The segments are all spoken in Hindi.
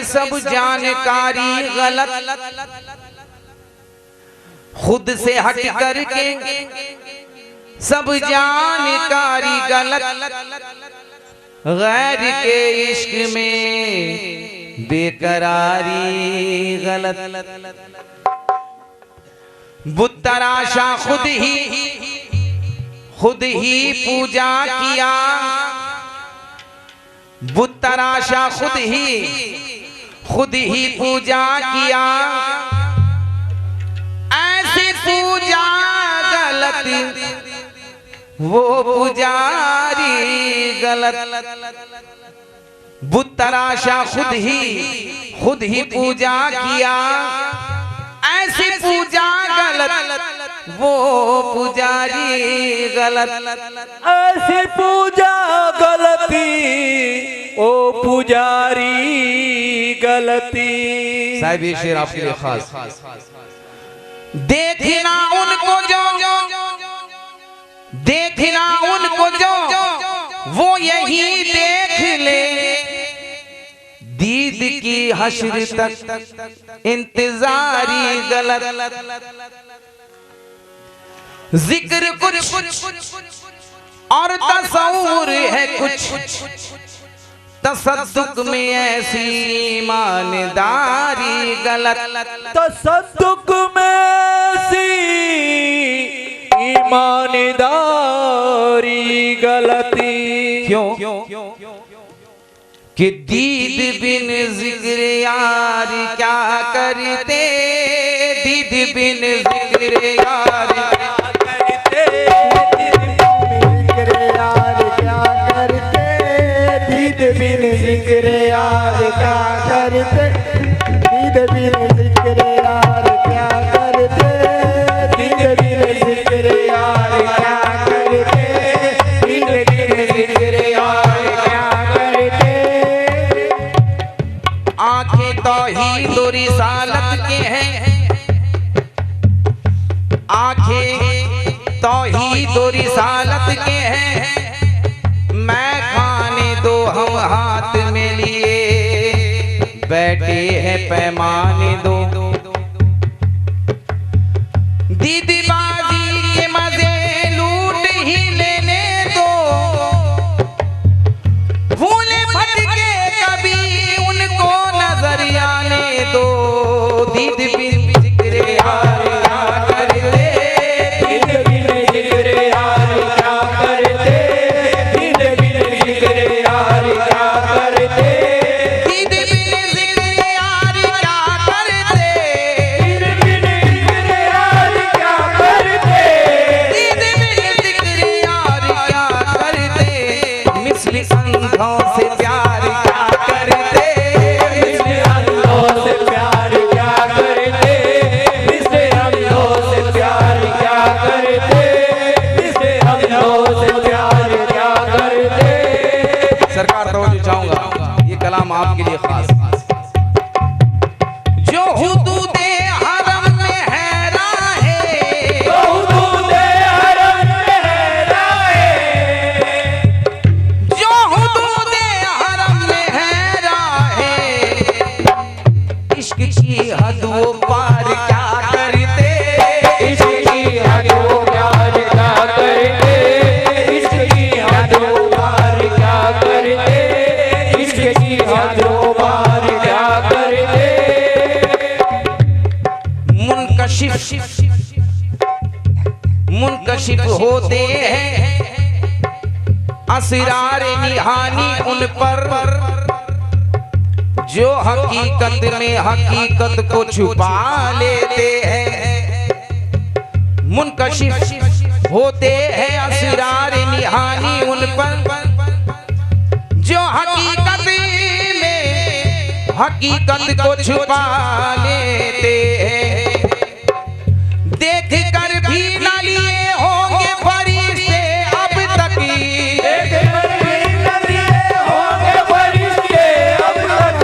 करके सब जानकारी गलत, खुद से हट करके सब जानकारी गलत, गैर के इश्क में बेकरारी गलत। बुत तराशा खुद ही पूजा किया, बुत तराशा खुद ही पूजा किया, ऐसी पूजा गलत वो पुजारी गलत। बुत तराशा खुद ही पूजा किया, ऐसी पूजा गलत वो पुजारी गलत। ऐसी पूजा गलती ओ पुजारी गलती। साहिब ये शेर आपके लिए खास। देखना उनको जो वो यही देख ले, दीद की हश्र तक इंतजारी गलत। जिक्र कुछ और तसव्वुर है कुछ, तसद्दुक में ऐसी ईमानदारी गलत। तसद्दुक में ऐसी ईमानदारी गलती। क्यों कि दीद बिन जिक्र यार क्या करते, दीद बिन जिक्र यार क्या करते, दीद बिन जिक्र यार क्या करते, दीद बिन जिक्र यार क्या करते, दीद बिन जिक्र यार क्या करते, दीद बिन जिक्र यार क्या करते। आंखें तौहीद और रिसालत के हैं, आंखें तौहीद और रिसालत के हैं, मैं खाने दो हम हाथ में लिए बैठे हैं पैमाने दो। दीदबाजी के मजे लूट ही लेने दो, भूले भटके कभी उनको नजर आने दो। दीद बिन जिक्र यार क्या करते, दीद बिन जिक्र यार क्या करते, दीद बिन जिक्र यार क्या करते, दीद बिन जिक्र यार क्या करते, दीद बिन जिक्र यार क्या करते, दीद बिन जिक्र यार क्या करते। मिस्ली अंधों से प्यार क्या करते, मिस्ली अंधों से प्यार क्या करते, मिस्ली अंधों से प्यार क्या करते, मिस्ली अंधों से प्यार क्या करते। सरकार तवज्जो चाहूंगा, ये कलाम आपके लिए खास। जो हुदूदे हरम में है राहे, जो हुदूदे हरम में है राहे, जो हुदूदे हरम में है राहे, इश्क की हद वो पार क्या करते, इश्क की हद वो पार क्या करते, इश्क की हद वो पार क्या करते, इश्क की हद वो पार क्या करते। मुनकशिफ होते हैं असरार निहानी उन पर, जो हकीकत में हकीकत को छुपा लेते हैं। मुनकशिफ होते हैं असरार निहानी उन पर, जो हकीकत में हकीकत को छुपा लेते हैं। देख कर भी न लिए होंगे फरिश्ते अब तक, देख कर भी न लिए होंगे फरिश्ते अब तक,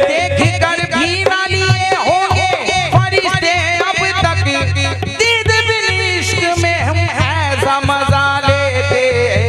देख कर भी न लिए होंगे फरिश्ते अब तक। दीद बिन इश्क में हम ऐसा मजा लेते हैं,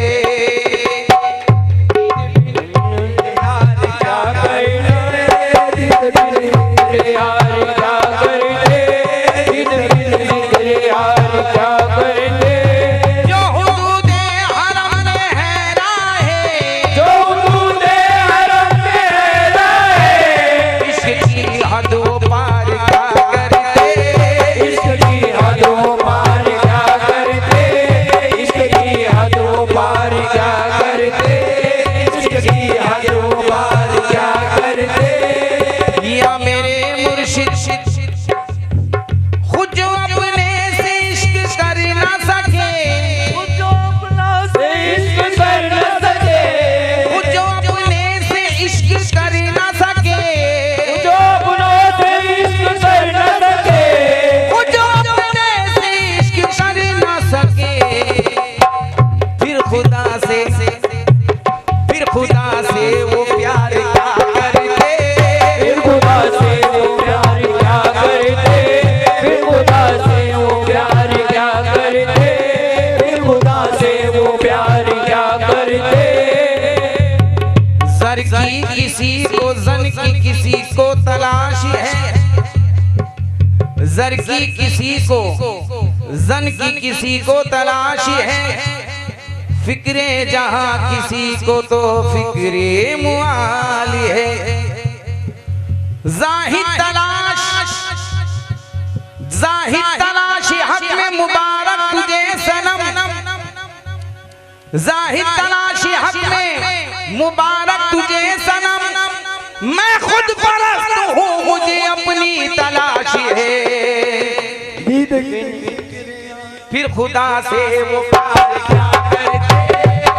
से वो प्यार क्या करते, फिर खुदा से वो प्यार क्या करते, फिर खुदा से वो प्यार क्या करते, फिर खुदा से वो प्यार क्या करते। जर की किसी को जन की किसी को तलाश है, जर की किसी को जन की किसी को तलाश है, फिक्रे जहां किसी को तो फिक्रे मुआल है। जाहिद तलाश हक में मुबारक तुझे सनम, जाहिद तलाश हक में मुबारक तुझे सनम, मैं खुद परस्त हूँ मुझे अपनी तलाश है। दीद बिन फिर खुदा से वो प्यार क्या करते,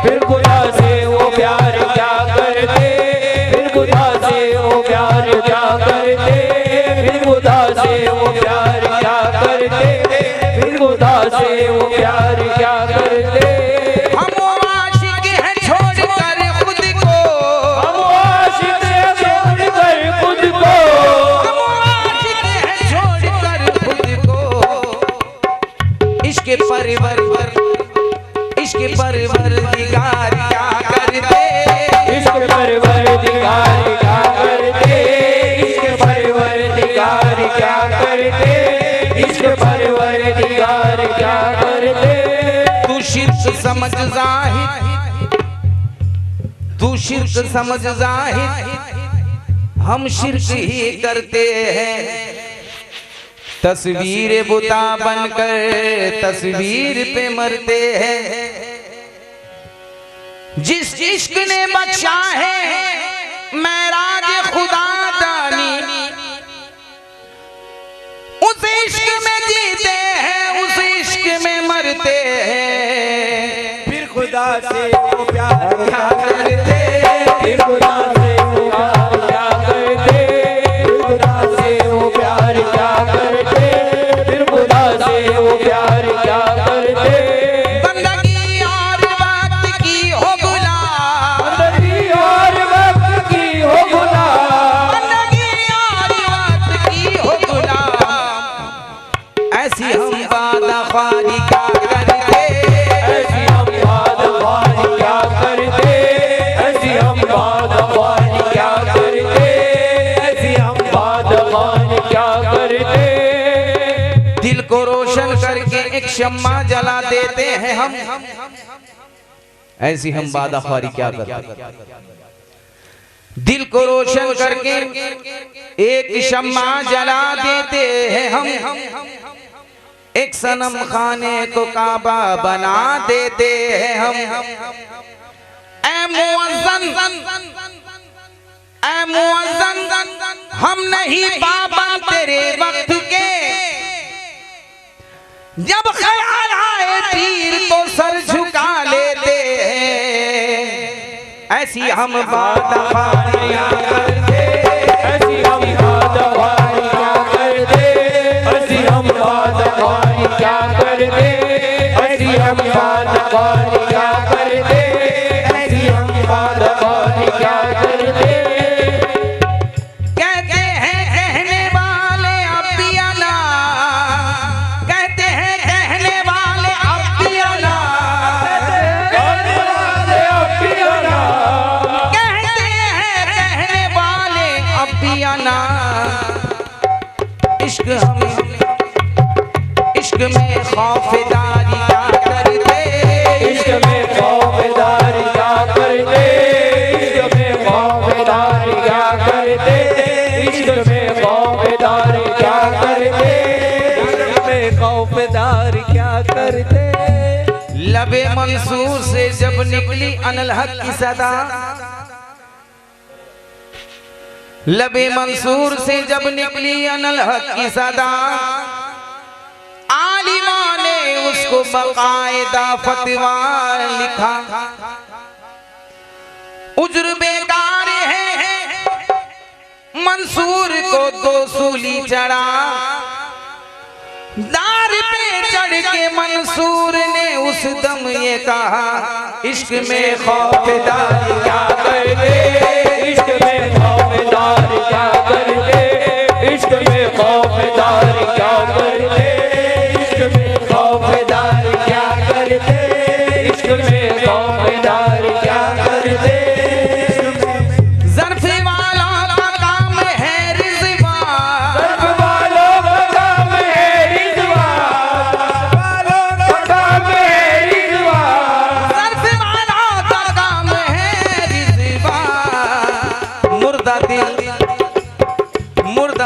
फिर खुदा से वो प्यार क्या करते, फिर खुदा से वो प्यार क्या करते, फिर खुदा से वो प्यार क्या करते, फिर खुदा से वो प्यार क्या करते। हम आशिक हैं छोड़कर खुद को, हम आशिक हैं छोड़कर खुद को, हम आशिक हैं छोड़कर खुद को, इश्क परवर दिगार क्या करते, इश्क परवरदिगार क्या करते, इश्क परवरदिगार क्या करते, इश्क परवरदिगार क्या करते। तू शिर्क समझ जाहिद, तू शिर्क समझ जाहिद, हम शिर्क ही करते हैं। तस्वीर बुता बनकर तस्वीर पे मरते हैं। जिस इश्क ने बख्शा है मेराज खुदा दानी, उस इश्क में जीते हैं उस इश्क में मरते हैं। फिर खुदा से वो प्यार क्या करते, फिर खुदा से वो प्यार क्या करते, फिर खुदा से वो प्यार क्या करते, फिर खुदा से वो प्यार क्या करते। बंदगी और वक्त की हो गुलाम, बंदगी और वक्त की हो गुलाम, बंदगी और वक्त की हो गुलाम, ऐसी हम बादख्वारी क्या करते, ऐसी हम बादख्वारी क्या करते, ऐसी हम बादख्वारी क्या करते, ऐसी हम बादख्वारी क्या करते। दिल को रोशन करके एक शम्मा जला देते हैं हम, ऐसी हम बादख्वारी क्या करते। दिल को रोशन करके एक शम्मा जला देते हैं हम, एक सनम खाने को काबा बना देते हैं हम। ऐ मुअज्जन हम नहीं पाबंद तेरे वक्त के, जब ख्याल आए पीर तो सर झुका लेते हैं। ऐसी हम बादख्वारियां करते, ऐसी हम बादख्वारी क्या करते, ऐसी हम बादख्वारी क्या करते, ऐसी हम बादख्वारी क्या करते, ऐसी हम बादख्वारी क्या करते। कहते हैं कहने वाले अब भी अना, कहते हैं कहने वाले अब भी अना, कहने वाले अब भी अना, कहते हैं कहने वाले अब भी अना। इश्क में खौफदारी क्या करते, इश्क में खौफदारी क्या करते, इश्क में खौफदारी क्या करते, इश्क में खौफदारी क्या करते, इश्क में खौफदारी क्या करते। लबे मंसूर से जब निकली अनल हक की सदा, लबे मंसूर से जब निकली अनल हक की सदा, आलिमा ने उसको बकायदा फतवा लिखा। उज्र बेकार है मंसूर को 2 सूली चढ़ा, दार पे चढ़ के मंसूर ने उस दम ये कहा, इश्क में खौफदारी क्या करते,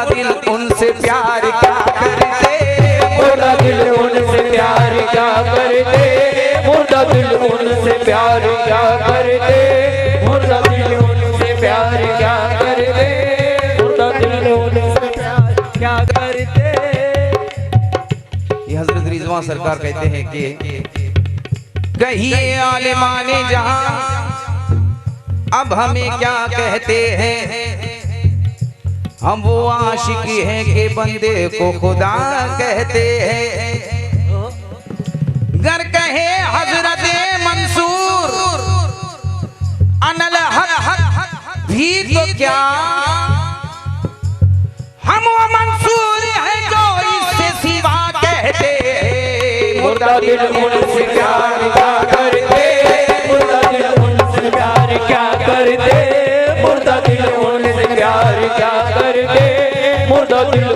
मुर्दा दिल उनसे प्यार क्या करते, मुर्दा दिल उनसे प्यार क्या करते, मुर्दा दिल उनसे प्यार क्या करते, मुर्दा दिल उनसे प्यार क्या करते, मुर्दा दिल उनसे प्यार क्या करते। ये हजरत रिजवान सरकार कहते हैं कि कहिए आलिमाने जहां अब हमें क्या कहते हैं, हम वो आशिक हैं कि बंदे को खुदा कहते हैं। गर कहे हजरत मंसूर अनल हक भी तो क्या, हम वो मंसूर हैं जो इससे सिवा कहते हैं। मुर्दा दिल उनसे प्यार क्या करते, मुर्दा दिल उनसे प्यार क्या करते, मुर्दा दिल उनसे प्यार क्या करते, मुर्दा दिल